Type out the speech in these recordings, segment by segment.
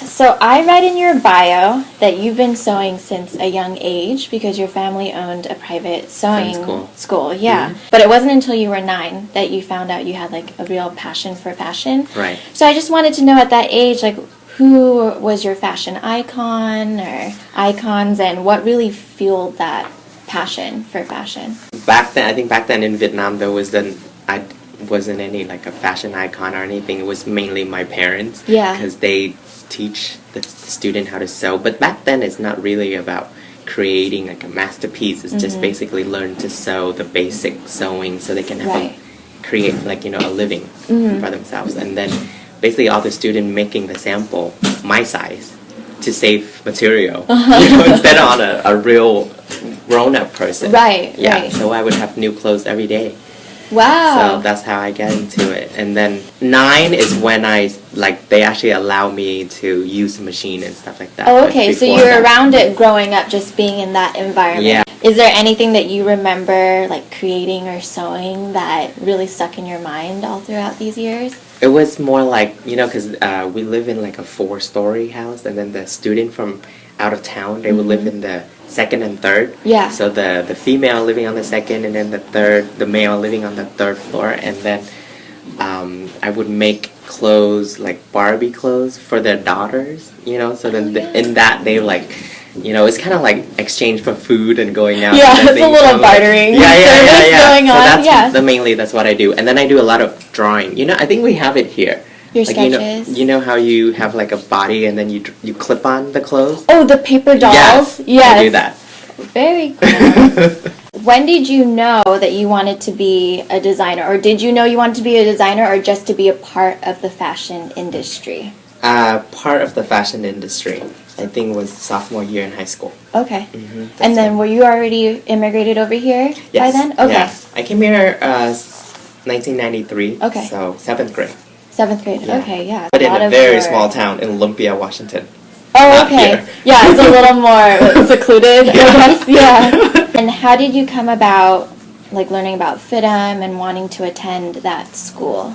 So I read in your bio that you've been sewing since a young age because your family owned a private sewing school. Yeah. Mm-hmm. But it wasn't until you were 9 that you found out you had like a real passion for fashion. Right. So I just wanted to know at that age, like, who was your fashion icon or icons, and what really fueled that passion for fashion? Back then in Vietnam, I wasn't any like a fashion icon or anything. It was mainly my parents. Yeah. Because they teach the student how to sew. But back then, it's not really about creating like a masterpiece. It's just basically learn to sew the basic sewing so they can have create like a living for themselves. And then basically all the student making the sample my size to save material instead on a real grown-up person. Right. So I would have new clothes every day. Wow. So that's how I get into it. And then 9 is when they actually allow me to use the machine and stuff like that. Oh, okay. So you were around it growing up, just being in that environment. Yeah. Is there anything that you remember like creating or sewing that really stuck in your mind all throughout these years? It was more like, because we live in like a 4-story house, and then the student from out of town, they would live in the second and third. Yeah. So the female living on the second, and then the male living on the third floor. And then I would make clothes, like Barbie clothes for their daughters, so then in that they like, it's kind of like exchange for food and going out. Yeah, it's a little bartering service going on. So that's what I do. And then I do a lot of drawing. I think we have it here. Your like, sketches? You know how you have like a body and then you clip on the clothes? Oh, the paper dolls? Yes. I do that. Very cool. When did you know that you wanted to be a designer? Or did you know you wanted to be a designer or just to be a part of the fashion industry? Part of the fashion industry. I think was sophomore year in high school. Okay. And then were you already immigrated over here by then? Okay. Yeah. I came here 1993. Okay. So 7th grade. 7th grade. Yeah. Okay, yeah. But in a very small town in Olympia, Washington. Oh, okay. Yeah, it's a little more secluded, I guess. Yeah. And how did you come about like learning about FIDM and wanting to attend that school?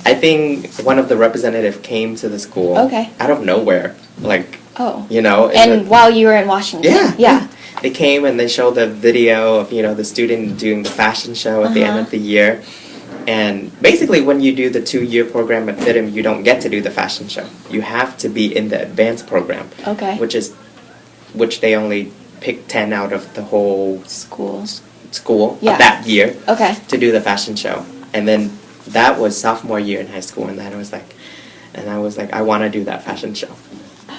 I think one of the representatives came to the school out of nowhere. Like, and while you were in Washington. Yeah. They came and they showed the video of, the student doing the fashion show at the end of the year. And basically when you do the 2-year program at FIDM, you don't get to do the fashion show. You have to be in the advanced program. Okay. Which they only pick 10 out of the whole school of that year to do the fashion show. And then that was sophomore year in high school, and then I was like, I want to do that fashion show.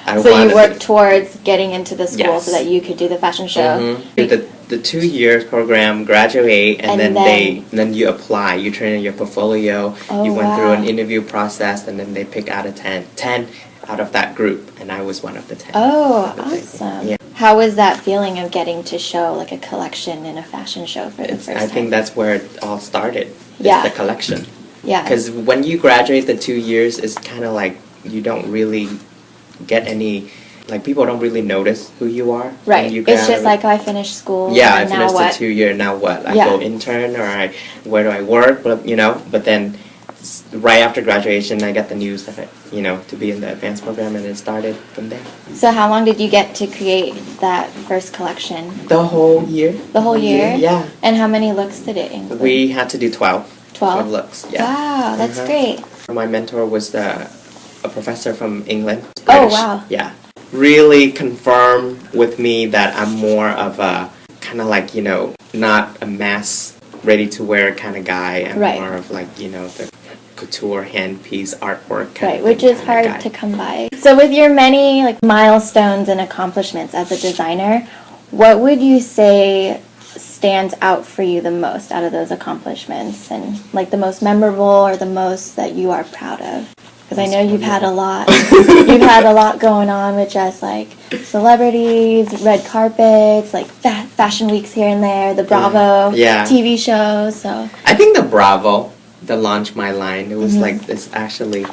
So you worked towards getting into the school so that you could do the fashion show? The 2-year program, graduate, and then you apply. You turn in your portfolio. You went through an interview process, and then they pick out of 10 out of that group, and I was one of the 10. Oh, awesome. Yeah. How was that feeling of getting to show like a collection in a fashion show for the first time? I think that's where it all started. The collection. Yeah. Because when you graduate the 2 years, it's kind of like you don't really get any, like people don't really notice who you are. Right. It's just like, I finished school. Yeah, I finished the 2 year, now what? I go intern or where do I work? But then right after graduation, I got the news that, to be in the advanced program, and it started from there. So how long did you get to create that first collection? The whole year. The whole year? Yeah. And how many looks did it include? We had to do 12. 12 looks, yeah. Wow, that's great. My mentor was a professor from England. Oh, wow. Yeah. Really confirmed with me that I'm more of a kind of like, not a mass ready-to-wear kind of guy. I'm more of like, the couture hand piece artwork kind of which is hard to come by. So with your many like milestones and accomplishments as a designer, what would you say stands out for you the most out of those accomplishments, and like the most memorable or the most that you are proud of? Because I know you've had a lot. You've had a lot going on with just like celebrities, red carpets, like fashion weeks here and there, the Bravo TV shows. So I think the Bravo, the launch my line, it was like this actually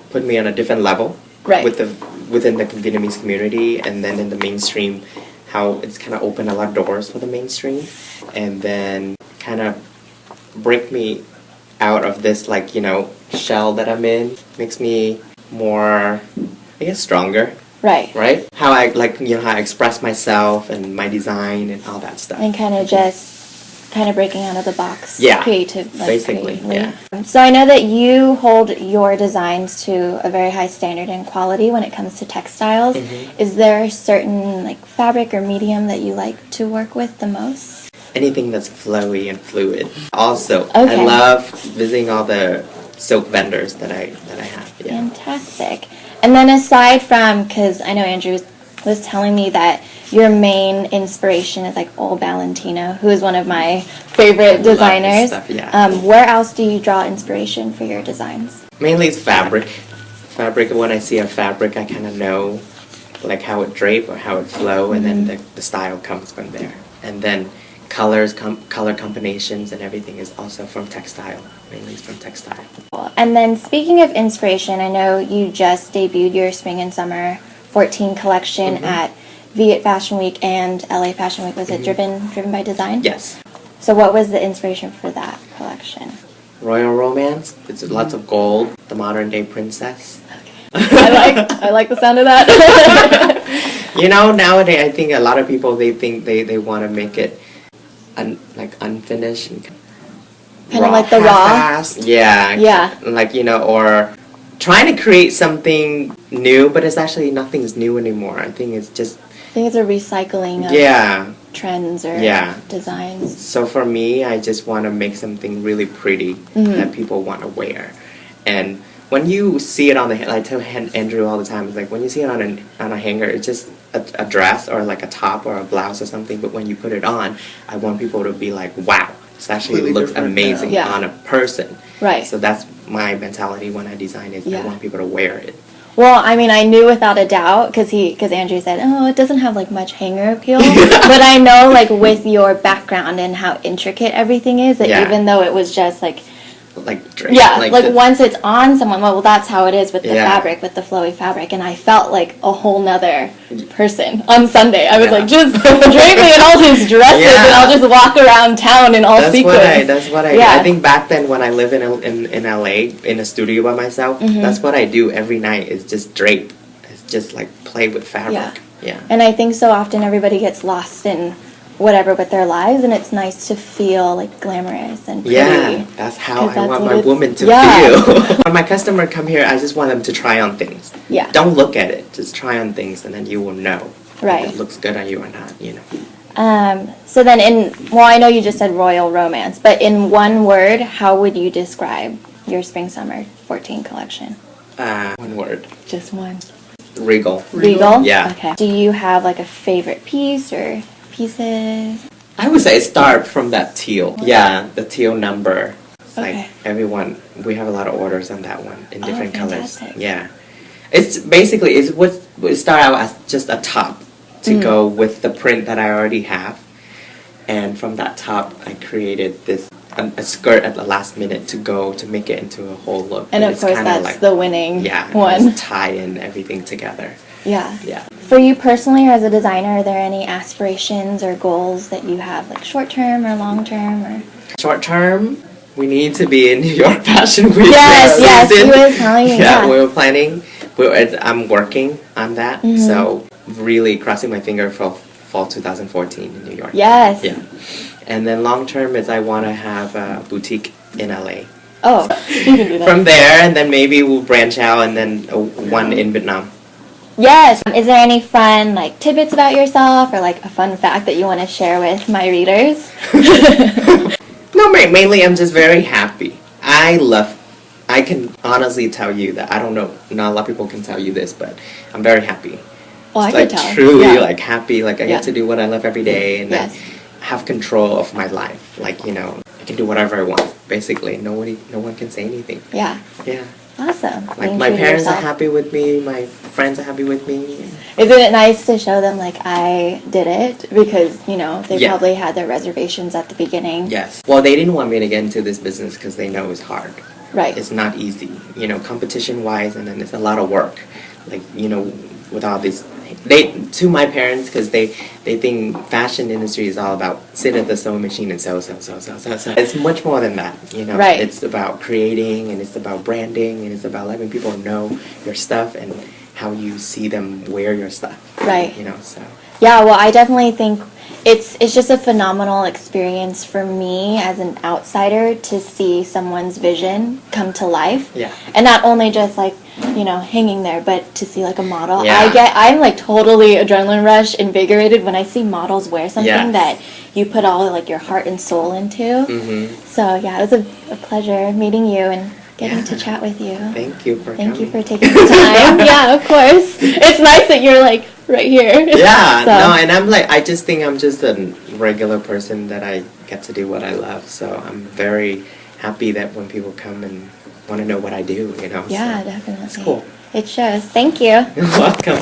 put me on a different level within the Vietnamese community, and then in the mainstream, how it's kind of opened a lot of doors for the mainstream, and then kind of break me out of this shell that I'm in, makes me more I guess stronger, Right. right? How I like, how I express myself and my design and all that stuff. And kind of just kind of breaking out of the box. Yeah, Creatively. yeah. So I know that you hold your designs to a very high standard in quality when it comes to textiles. Mm-hmm. Is there a certain like fabric or medium that you like to work with the most? Anything that's flowy and fluid. Also, Okay. I love visiting all the silk vendors that I have. Yeah. Fantastic. And then aside from, because I know Andrew was telling me that your main inspiration is like Old Valentino, who is one of my favorite designers. Love his stuff, yeah. Where else do you draw inspiration for your designs? Mainly it's fabric. Fabric, when I see a fabric, I kind of know like how it drape or how it flow, and then the style comes from there. And then colors, color combinations and everything is also from textile. Mainly it's from textile. And then speaking of inspiration, I know you just debuted your Spring and Summer 14 collection at Viet Fashion Week and LA Fashion Week. Was it driven by design? Yes. So what was the inspiration for that collection? Royal romance. It's lots of gold. The modern day princess. I like the sound of that. Nowadays I think a lot of people they think they want to make it unfinished and Kind of like the raw. half-assed. Yeah. Like or trying to create something new, but it's actually nothing's new anymore. I think it's just I think it's a recycling of trends or designs. So for me, I just want to make something really pretty that people want to wear. And when you see it on the, I tell Andrew all the time, it's like when you see it on a hanger, it's just a dress or like a top or a blouse or something. But when you put it on, I want people to be like, wow, this actually looks amazing on a person. Right. So that's my mentality when I design it. I want people to wear it. Well, I mean, I knew without a doubt, because Andrew said, oh, it doesn't have, like, much hanger appeal. But I know, like, with your background and how intricate everything is, that even though it was just, like... once it's on someone, well, that's how it is with the fabric, with the flowy fabric. And I felt like a whole nother person on Sunday. I was like, just drape me in all these dresses and I'll just walk around town in all sequins. That's what I do. I think back then when I lived in LA, in a studio by myself, that's what I do every night is just drape. It's just like play with fabric. Yeah. And I think so often everybody gets lost in whatever with their lives, and it's nice to feel like glamorous and pretty. Yeah, that's how I want my woman to feel. When my customer come here, I just want them to try on things. Yeah. Don't look at it. Just try on things, and then you will know if it looks good on you or not. So then I know you just said royal romance, but in one word, how would you describe your Spring Summer 14 collection? One word. Just one. Regal. Regal? Yeah. Okay. Do you have like a favorite piece or pieces? I would say start from that teal. Yeah, the teal number. It's like everyone, we have a lot of orders on that one in different colors. Yeah. It's basically, we start out as just a top to go with the print that I already have. And from that top, I created this a skirt at the last minute to make it into a whole look. And of course, that's the winning one. Just tie in everything together. Yeah. For you personally, or as a designer, are there any aspirations or goals that you have, like short term or long term? Or short term, we need to be in New York Fashion Week. Yes, you were telling me. Yeah, we were planning. I'm working on that, so really crossing my finger for fall 2014 in New York. Yes. Yeah. And then long term is I want to have a boutique in LA. Oh, you can do that. From there, and then maybe we'll branch out, and then one in Vietnam. Yes. Is there any fun like tidbits about yourself, or like a fun fact that you want to share with my readers? No, mainly I'm just very happy. I can honestly tell you that I don't know. Not a lot of people can tell you this, but I'm very happy. Oh, I can tell. Truly, like happy. Like I get to do what I love every day, and then have control of my life. Like I can do whatever I want. Basically, no one can say anything. Yeah. Yeah. Awesome. Like my parents are happy with me. My friends are happy with me. Isn't it nice to show them like I did it, because they probably had their reservations at the beginning. Yes. Well, they didn't want me to get into this business because they know it's hard. Right. It's not easy. Competition wise, and then it's a lot of work. Like with all these. To my parents, because they think fashion industry is all about sit at the sewing machine and sew. It's much more than that, Right. It's about creating, and it's about branding, and it's about letting people know your stuff and how you see them wear your stuff. Right. You know, so. Yeah, well, I definitely think it's just a phenomenal experience for me as an outsider to see someone's vision come to life. Yeah. And not only just like, you know, hanging there, but to see like a model. Yeah. I'm like totally adrenaline rush, invigorated when I see models wear something Yes. that you put all like your heart and soul into. Mm-hmm. So yeah, it was a pleasure meeting you and getting to chat with you. Thank you for Thank coming. you for taking the time. Yeah, of course. It's nice that you're like right here. Yeah, So- no, and I'm like, I just think I'm just a regular person that I get to do what I love. So I'm very happy that when people come and want to know what I do, you know. Yeah, so definitely. It's cool. It shows. Thank you. You're welcome.